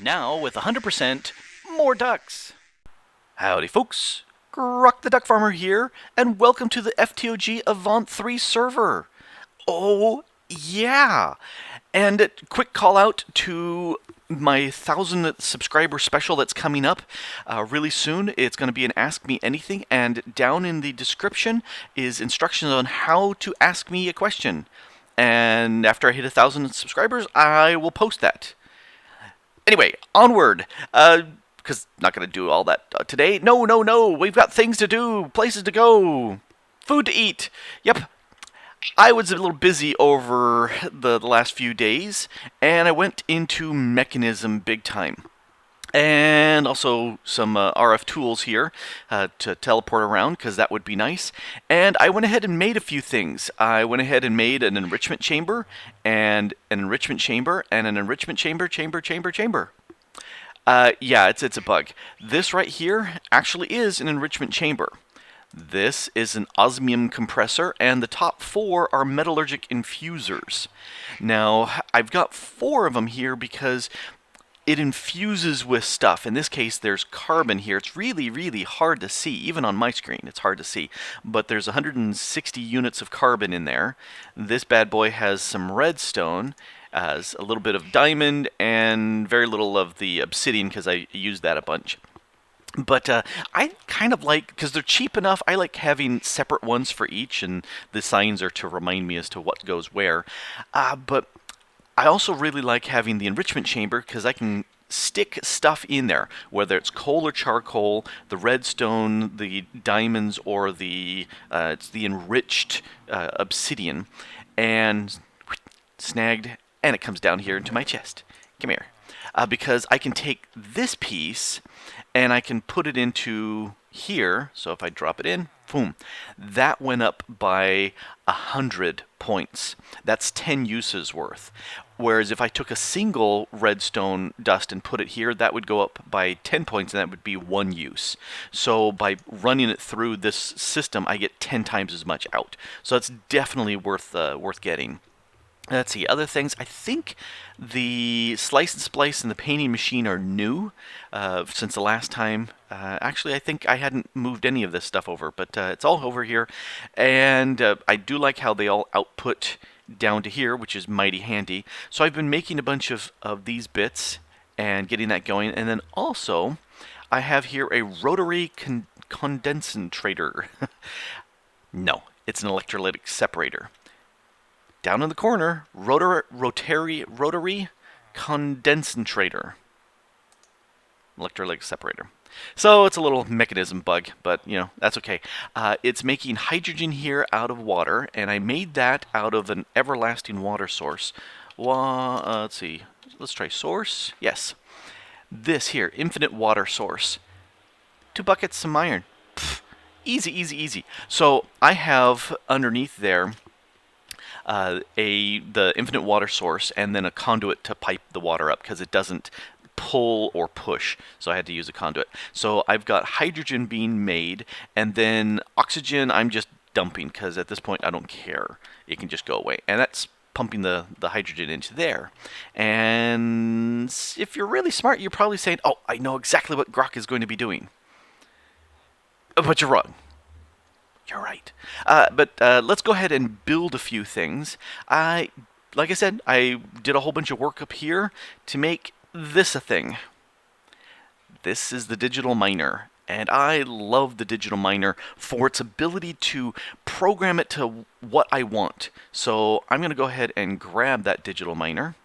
Now with 100% more ducks. Howdy folks, Grok the DuckFarmer here, and welcome to the FTOG Avant3 server. Oh yeah! And a quick call out to my 1,000 subscriber special that's coming up really soon. It's going to be an Ask Me Anything, and down in the description is instructions on how to ask me a question. And after I hit 1,000 subscribers, I will post that. Anyway, onward. Because not going to do all that today. No. We've got things to do, places to go, food to eat. Yep. I was a little busy over the last few days, and I went into mechanism big time. And also some RF tools here to teleport around, because that would be nice. And I went ahead and made a few things. I went ahead and made an enrichment chamber, and an enrichment chamber, and an enrichment chamber. Yeah, it's a bug. This right here actually is an enrichment chamber. This is an osmium compressor, and the top 4 are metallurgic infusers. Now, I've got 4 of them here because it infuses with stuff. In this case, there's carbon here. It's really hard to see. Even on my screen, it's hard to see. But there's 160 units of carbon in there. This bad boy has some redstone, has a little bit of diamond, and very little of the obsidian because I used that a bunch. But I kind of like, because they're cheap enough, I like having separate ones for each, and the signs are to remind me as to what goes where. But I also really like having the enrichment chamber because I can stick stuff in there, whether it's coal or charcoal, the redstone, the diamonds, or it's the enriched obsidian, and snagged, and it comes down here into my chest. Come here. Because I can take this piece and I can put it into here. So if I drop it in, boom, that went up by 100 points. That's 10 uses worth. Whereas if I took a single redstone dust and put it here, that would go up by 10 points, and that would be 1 use. So by running it through this system, I get 10 times as much out. So that's definitely worth getting. Let's see, other things. I think the slice and splice and the painting machine are new since the last time. Actually, I think I hadn't moved any of this stuff over, but it's all over here. And I do like how they all output down to here, which is mighty handy. So I've been making a bunch of these bits and getting that going. And then also, I have here a rotary condensator. No, it's an electrolytic separator. Down in the corner, rotary condensator. Electrolytic separator. So it's a little mechanism bug, but that's okay. It's making hydrogen here out of water, and I made that out of an everlasting water source. Let's see. Let's try source. Yes. This here, infinite water source. 2 buckets, some iron. Pfft, easy. So I have underneath there the infinite water source, and then a conduit to pipe the water up because it doesn't pull or push, so I had to use a conduit. So I've got hydrogen being made, and then oxygen I'm just dumping because at this point I don't care. It can just go away, and that's pumping the hydrogen into there. And if you're really smart, you're probably saying, oh, I know exactly what Grok is going to be doing. But you're wrong. You're right. But let's go ahead and build a few things. Like I said, I did a whole bunch of work up here to make this a thing. This is the digital miner, and I love the digital miner for its ability to program it to what I want. So I'm going to go ahead and grab that digital miner.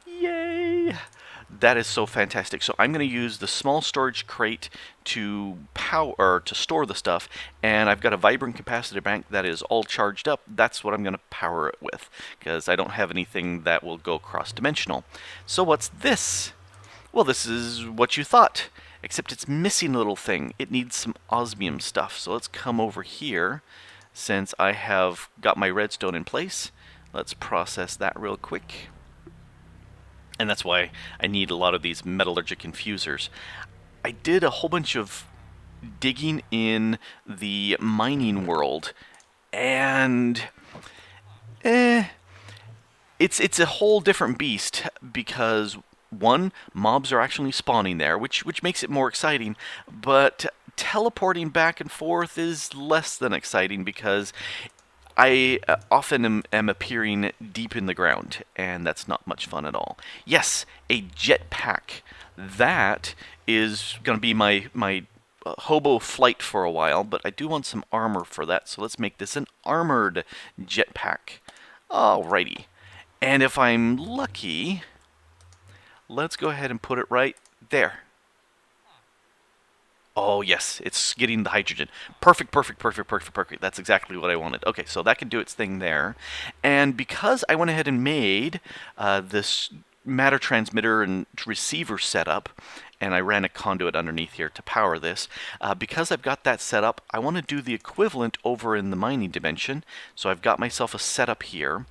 Yay! That is so fantastic. So I'm going to use the small storage crate to store the stuff, and I've got a vibrant capacitor bank that is all charged up. That's what I'm going to power it with, because I don't have anything that will go cross-dimensional. So what's this? Well, this is what you thought, except it's missing a little thing. It needs some osmium stuff. So let's come over here. Since I have got my redstone in place, let's process that real quick. And that's why I need a lot of these metallurgic infusers. I did a whole bunch of digging in the mining world, and it's a whole different beast, because one, mobs are actually spawning there, which makes it more exciting, but teleporting back and forth is less than exciting because I often am appearing deep in the ground, and that's not much fun at all. Yes, a jetpack. That is going to be my hobo flight for a while, but I do want some armor for that, so let's make this an armored jetpack. Alrighty. And if I'm lucky, let's go ahead and put it right there. Oh, yes, it's getting the hydrogen. Perfect, perfect, perfect, perfect, perfect. That's exactly what I wanted. Okay, so that can do its thing there. And because I went ahead and made this matter transmitter and receiver setup, and I ran a conduit underneath here to power this, because I've got that set up, I want to do the equivalent over in the mining dimension. So I've got myself a setup here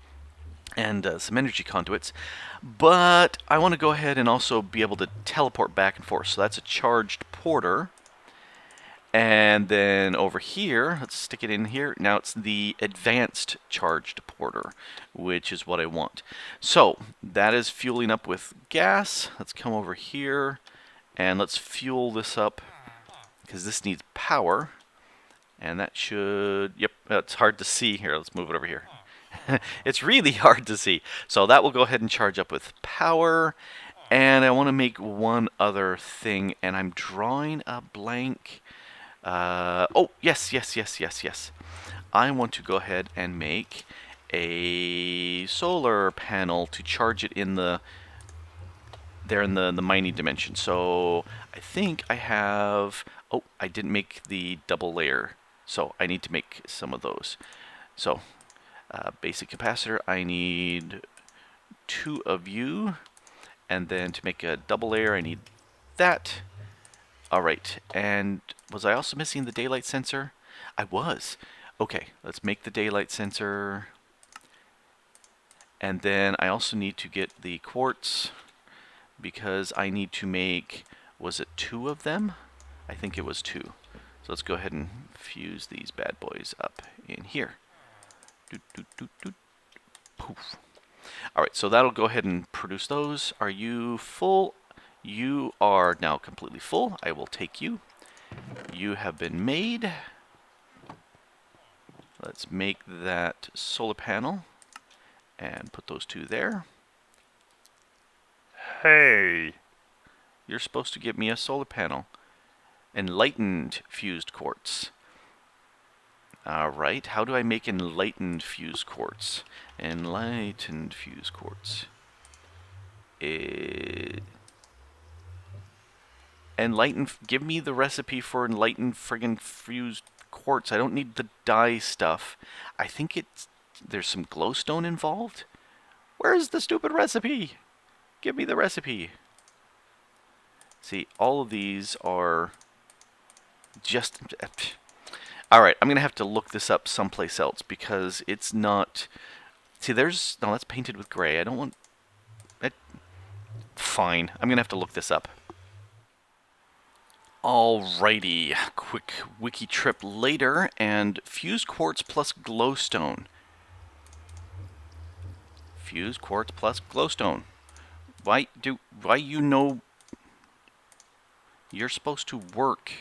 and some energy conduits, but I want to go ahead and also be able to teleport back and forth. So that's a charged porter. And then over here, let's stick it in here. Now it's the advanced charged porter, which is what I want. So that is fueling up with gas. Let's come over here and let's fuel this up because this needs power. And that should, yep, it's hard to see here. Let's move it over here. It's really hard to see. So that will go ahead and charge up with power. And I want to make one other thing, and I'm drawing a blank. Oh, yes. I want to go ahead and make a solar panel to charge it in the mining dimension. So I think I have, oh, I didn't make the double layer. So I need to make some of those. So basic capacitor, I need 2 of you. And then to make a double layer, I need that. Alright, and was I also missing the daylight sensor? I was. Okay, let's make the daylight sensor. And then I also need to get the quartz because I need to make, was it 2 of them? I think it was 2. So let's go ahead and fuse these bad boys up in here. Doot, doot, doot, doot. Poof. Alright, so that'll go ahead and produce those. Are you full? You are now completely full. I will take you. You have been made. Let's make that solar panel and put those 2 there. Hey! You're supposed to give me a solar panel. Enlightened fused quartz. Alright, how do I make enlightened fused quartz? Enlightened fused quartz. Give me the recipe for enlightened friggin' fused quartz. I don't need the dye stuff. I think there's some glowstone involved. Where's the stupid recipe? Give me the recipe. See, all of these are just... Alright, I'm going to have to look this up someplace else because it's not... See, there's... No, that's painted with gray. I don't want... Fine. I'm going to have to look this up. Alrighty, quick wiki trip later, and fused quartz plus glowstone. Fused quartz plus glowstone. Why you know you're supposed to work?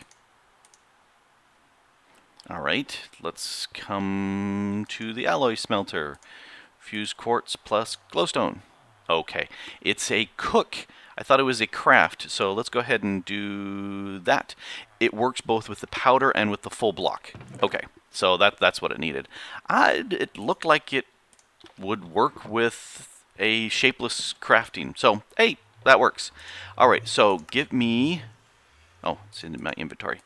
Alright, let's come to the alloy smelter. Fused quartz plus glowstone. Okay, it's a cook. I thought it was a craft, so let's go ahead and do that. It works both with the powder and with the full block. Okay, so that's what it needed. It looked like it would work with a shapeless crafting. So, hey, that works. Alright, so give me... Oh, it's in my inventory.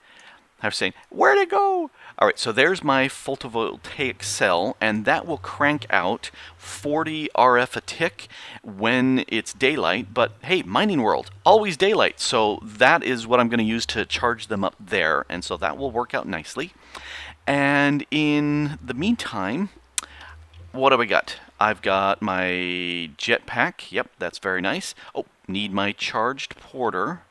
I was saying, where'd it go? Alright, so there's my photovoltaic cell, and that will crank out 40 RF a tick when it's daylight. But hey, mining world, always daylight. So that is what I'm going to use to charge them up there. And so that will work out nicely. And in the meantime, what have I got? I've got my jetpack. Yep, that's very nice. Oh, need my charged porter.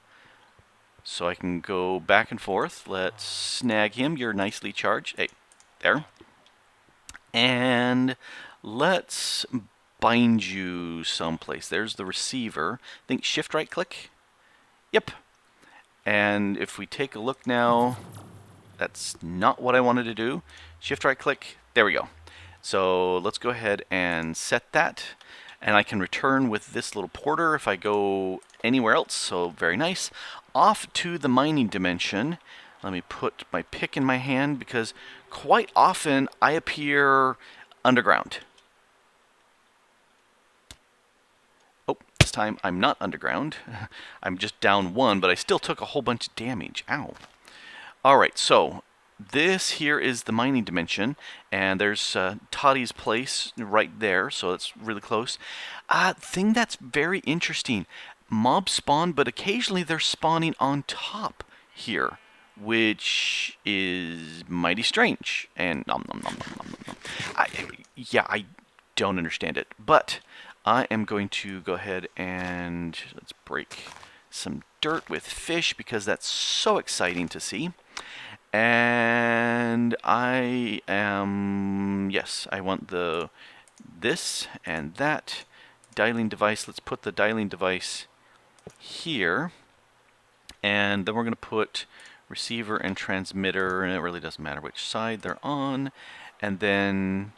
So I can go back and forth. Let's snag him. You're nicely charged. Hey, there. And let's bind you someplace. There's the receiver. I think shift right click. Yep. And if we take a look now, that's not what I wanted to do. Shift right click. There we go. So let's go ahead and set that. And I can return with this little porter if I go anywhere else. So very nice. Off to the mining dimension. Let me put my pick in my hand because quite often I appear underground. Oh, this time I'm not underground. I'm just down one, but I still took a whole bunch of damage. Ow. Alright, so this here is the mining dimension, and there's Toddy's place right there, so it's really close. Thing that's very interesting, mobs spawn, but occasionally they're spawning on top here, which is mighty strange. And nom nom nom nom nom nom. I don't understand it, but I am going to go ahead and let's break some dirt with fish because that's so exciting to see. And I am, yes, I want this and that dialing device. Let's put the dialing device here, and then we're going to put receiver and transmitter, and it really doesn't matter which side they're on. And then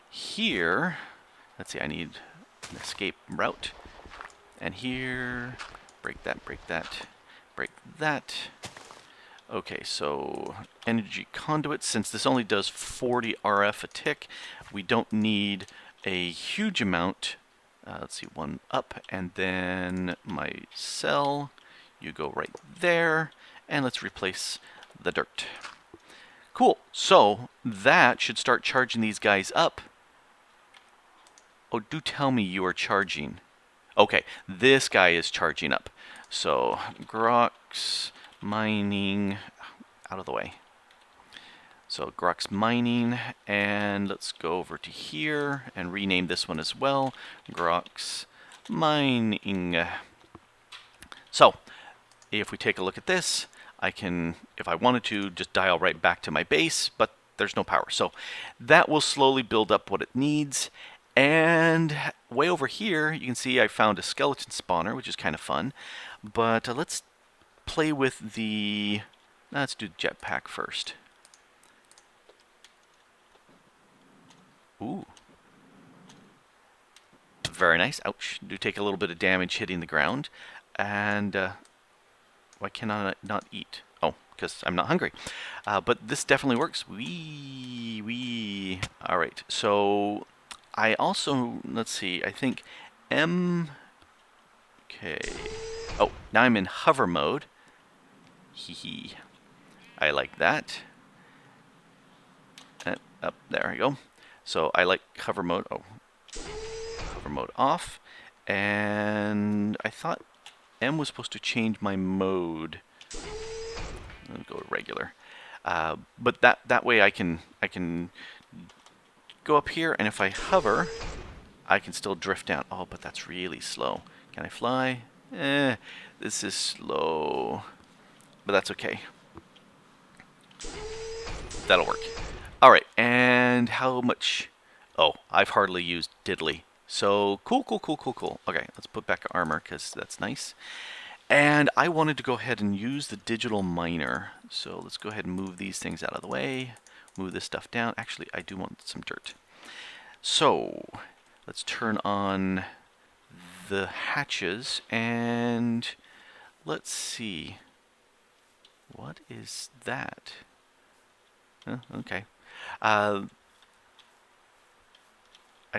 here, let's see, I need an escape route, and here, break that, break that, break that. Okay, so energy conduit, since this only does 40 RF a tick, we don't need a huge amount. Let's see, one up, and then my cell, you go right there, and let's replace the dirt. Cool, so that should start charging these guys up. Oh, do tell me you are charging. Okay, this guy is charging up. So, Grok's mining, out of the way. So Grok's mining, and let's go over to here and rename this one as well. Grok's mining. So if we take a look at this, I can, if I wanted to, just dial right back to my base, but there's no power. So that will slowly build up what it needs. And way over here, you can see I found a skeleton spawner, which is kind of fun. But let's play with the, let's do the jetpack first. Ooh. Very nice. Ouch. Do take a little bit of damage hitting the ground. And why can I not eat? Oh, because I'm not hungry. But this definitely works. Wee. All right. So I also, let's see, I think okay. Oh, now I'm in hover mode. Hee. I like that. Up there we go. So I like hover mode. Oh, hover mode off. And I thought M was supposed to change my mode. I'll go regular. But that way I can go up here, and if I hover, I can still drift down. Oh, but that's really slow. Can I fly? This is slow. But that's okay. That'll work. Alright, and how much? Oh, I've hardly used diddly. So, cool. Okay, let's put back armor, because that's nice. And I wanted to go ahead and use the digital miner. So let's go ahead and move these things out of the way. Move this stuff down. Actually, I do want some dirt. So, let's turn on the hatches, and let's see. What is that? Okay. I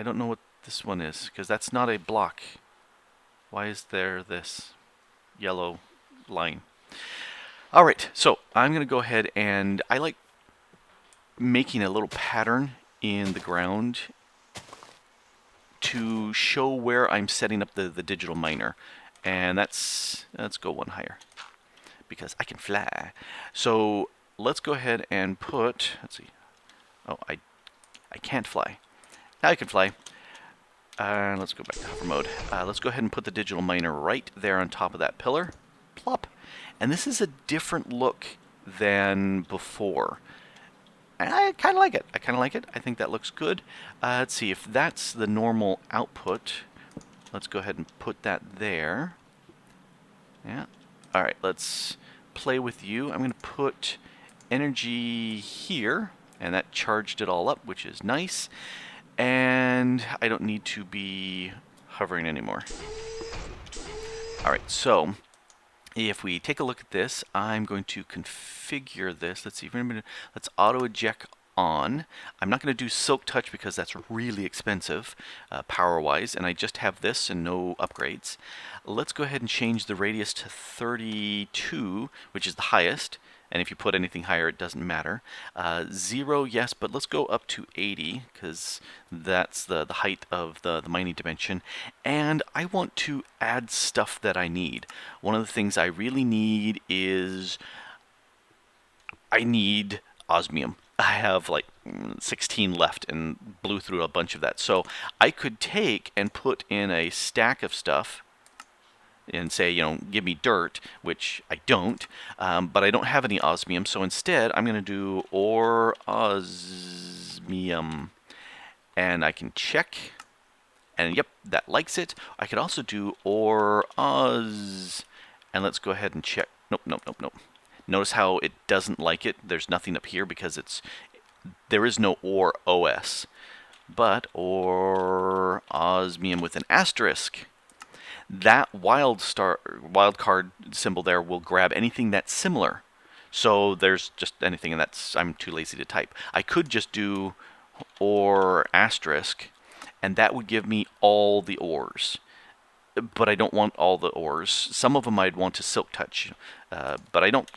don't know what this one is, because that's not a block. Why is there this yellow line? Alright, so I'm going to go ahead, and I like making a little pattern in the ground to show where I'm setting up the digital miner. And let's go one higher, because I can fly. So let's go ahead and put, let's see. Oh, I can't fly. Now I can fly. Let's go back to hover mode. Let's go ahead and put the digital miner right there on top of that pillar. Plop. And this is a different look than before. And I kind of like it. I kind of like it. I think that looks good. Let's see if that's the normal output. Let's go ahead and put that there. Yeah. All right, let's play with you. I'm going to put energy here, and that charged it all up, which is nice. And I don't need to be hovering anymore. All right, so if we take a look at this, I'm going to configure this. Let's see. Let's auto eject on. I'm not going to do silk touch because that's really expensive power-wise, and I just have this and no upgrades. Let's go ahead and change the radius to 32, which is the highest. And if you put anything higher, it doesn't matter. 0, yes, but let's go up to 80 because that's the height of the mining dimension. And I want to add stuff that I need. One of the things I really need is I need osmium. I have like 16 left and blew through a bunch of that. So I could take and put in a stack of stuff and say, give me dirt, which I don't, but I don't have any osmium, so instead I'm going to do ore osmium, and I can check, and yep, that likes it. I could also do ore os, and let's go ahead and check. Nope. Notice how it doesn't like it. There's nothing up here because there is no ore os, but ore osmium with an asterisk. That wild card symbol there will grab anything that's similar. So there's just anything, and I'm too lazy to type. I could just do or asterisk, and that would give me all the ores. But I don't want all the ores. Some of them I'd want to silk touch, but I don't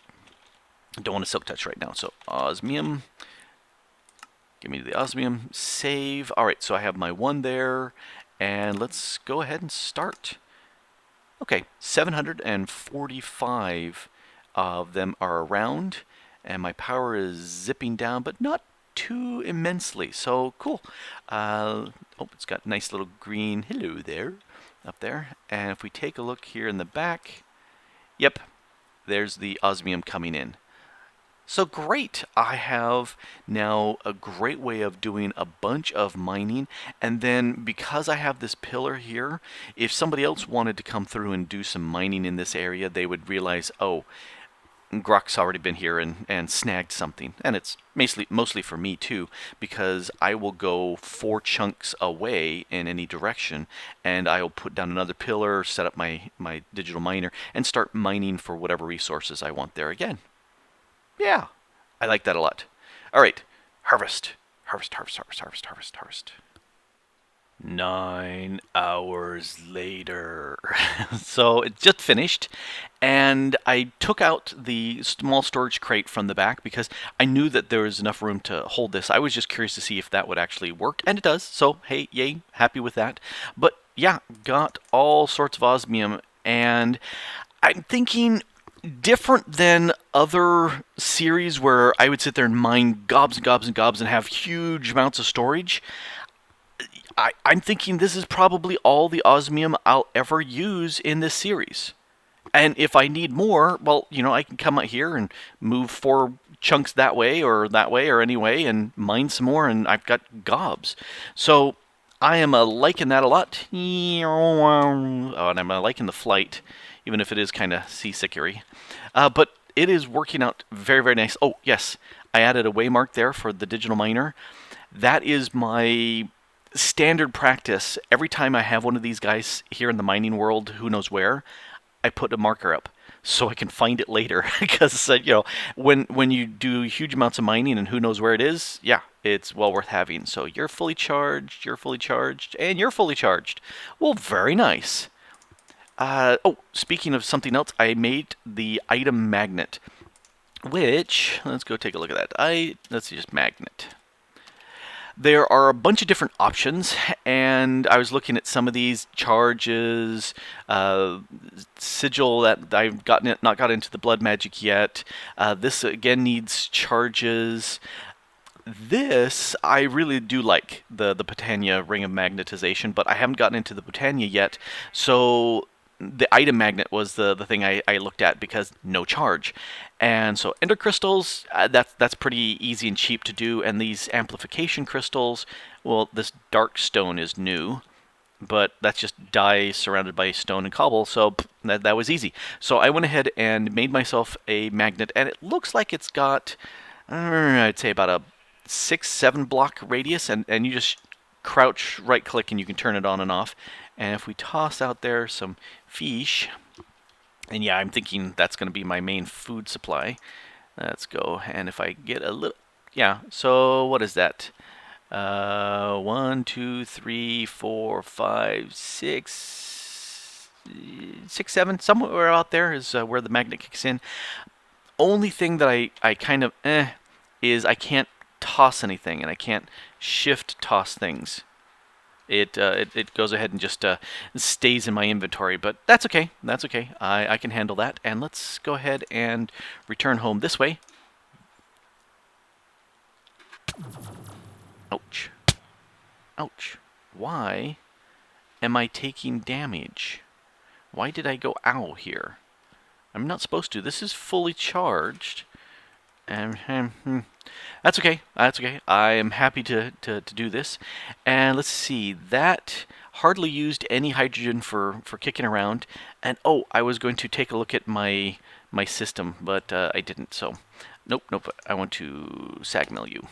want to silk touch right now. So osmium, give me the osmium, save. All right, so I have my one there, and let's go ahead and start. Okay, 745 of them are around, and my power is zipping down, but not too immensely, so cool. Oh, it's got nice little green hello there, up there. And if we take a look here in the back, yep, there's the osmium coming in. So great, I have now a great way of doing a bunch of mining, and then because I have this pillar here, if somebody else wanted to come through and do some mining in this area, they would realize, oh, Grok's already been here and snagged something. And it's mostly for me too, because I will go 4 chunks away in any direction, and I will put down another pillar, set up my digital miner, and start mining for whatever resources I want there again. Yeah, I like that a lot. All right, harvest. 9 hours later. So it just finished, and I took out the small storage crate from the back because I knew that there was enough room to hold this. I was just curious to see if that would actually work, and it does. So hey, yay, happy with that. But yeah, got all sorts of osmium, and I'm thinking different than other series where I would sit there and mine gobs and gobs and gobs and have huge amounts of storage. I'm thinking this is probably all the osmium I'll ever use in this series. And if I need more, well, I can come out here and move 4 chunks that way or any way and mine some more, and I've got gobs. So I am liking that a lot. Oh, and I'm liking the flight, even if it is kind of seasickery. But it is working out very, very nice. Oh, yes, I added a waymark there for the digital miner. That is my standard practice. Every time I have one of these guys here in the mining world, who knows where, I put a marker up so I can find it later. Because, when you do huge amounts of mining and who knows where it is, yeah, it's well worth having. So you're fully charged, and you're fully charged. Well, very nice. Oh, speaking of something else, I made the item magnet, which, let's go take a look at that. Let's see, just magnet. There are a bunch of different options, and I was looking at some of these charges, sigil that I've not got into the blood magic yet. This again needs charges. This, I really do like, the Botania Ring of Magnetization, but I haven't gotten into the Botania yet, so the item magnet was the thing I looked at because no charge. And so ender crystals, that's pretty easy and cheap to do. And these amplification crystals, well, this dark stone is new, but that's just dye surrounded by stone and cobble, so that was easy. So I went ahead and made myself a magnet, and it looks like it's got, I'd say about a 6-7 block radius, and you just crouch right click and you can turn it on and off. And if we toss out there some fish, and yeah, I'm thinking that's going to be my main food supply. Let's go, and if I get a little, yeah, so what is that? 1, 2, 3, 4, 5, 6, 7, somewhere out there is where the magnet kicks in. Only thing that I kind of is I can't toss anything, and I can't shift toss things. It goes ahead and just stays in my inventory, but that's okay. That's okay. I can handle that. And let's go ahead and return home this way. Ouch. Ouch. Why am I taking damage? Why did I go ow here? I'm not supposed to. This is fully charged. That's okay. That's okay. I am happy to do this. And let's see. That hardly used any hydrogen for kicking around. And oh, I was going to take a look at my system, but I didn't. So nope. I want to sag mill you.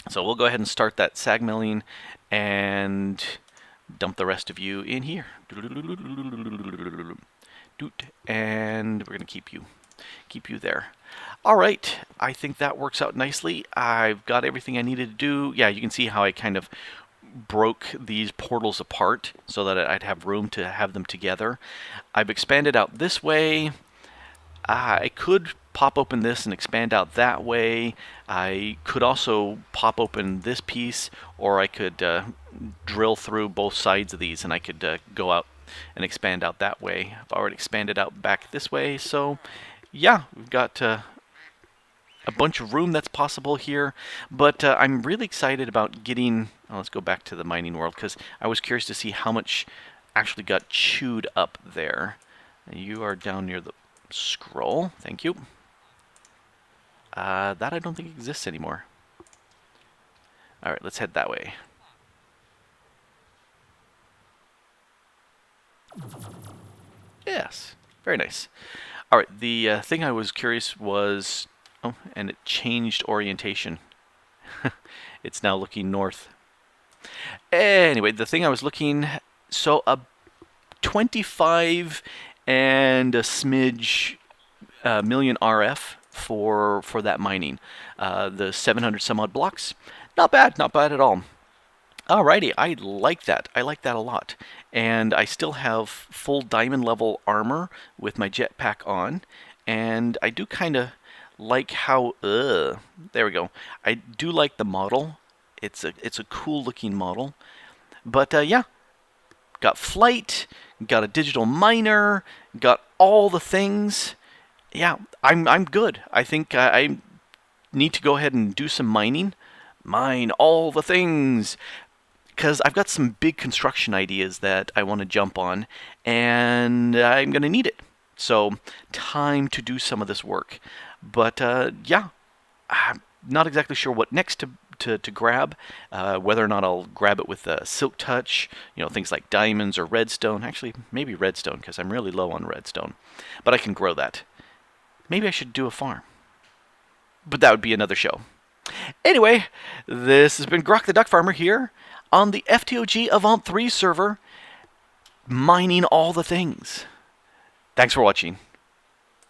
So we'll go ahead and start that sag milling and dump the rest of you in here. And we're going to keep you there. All right, I think that works out nicely. I've got everything I needed to do. Yeah, you can see how I kind of broke these portals apart so that I'd have room to have them together. I've expanded out this way. I could pop open this and expand out that way. I could also pop open this piece, or I could drill through both sides of these and I could go out and expand out that way. I've already expanded out back this way, so yeah, we've got a bunch of room that's possible here, but I'm really excited about getting, let's go back to the mining world, because I was curious to see how much actually got chewed up there. You are down near the scroll, thank you. That I don't think exists anymore. Alright, let's head that way. Yes, very nice. Alright, the thing I was curious was, oh, and it changed orientation. It's now looking north. Anyway, the thing I was looking, so a 25 and a smidge million RF for that mining. The 700 some odd blocks, not bad at all. Alrighty, I like that. I like that a lot. And I still have full diamond level armor with my jetpack on. And I do kind of like how, there we go. I do like the model. It's a cool looking model. But yeah, got flight, got a digital miner, got all the things. Yeah, I'm good. I think I need to go ahead and do some mining. Mine all the things. Because I've got some big construction ideas that I want to jump on, and I'm going to need it. So, time to do some of this work. But, yeah, I'm not exactly sure what next to grab, whether or not I'll grab it with Silk Touch, you know, things like diamonds or redstone. Actually, maybe redstone, because I'm really low on redstone. But I can grow that. Maybe I should do a farm. But that would be another show. Anyway, this has been Grok the DuckFarmer here on the FTOG Avant3 server, mining all the things. Thanks for watching.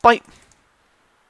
Bye.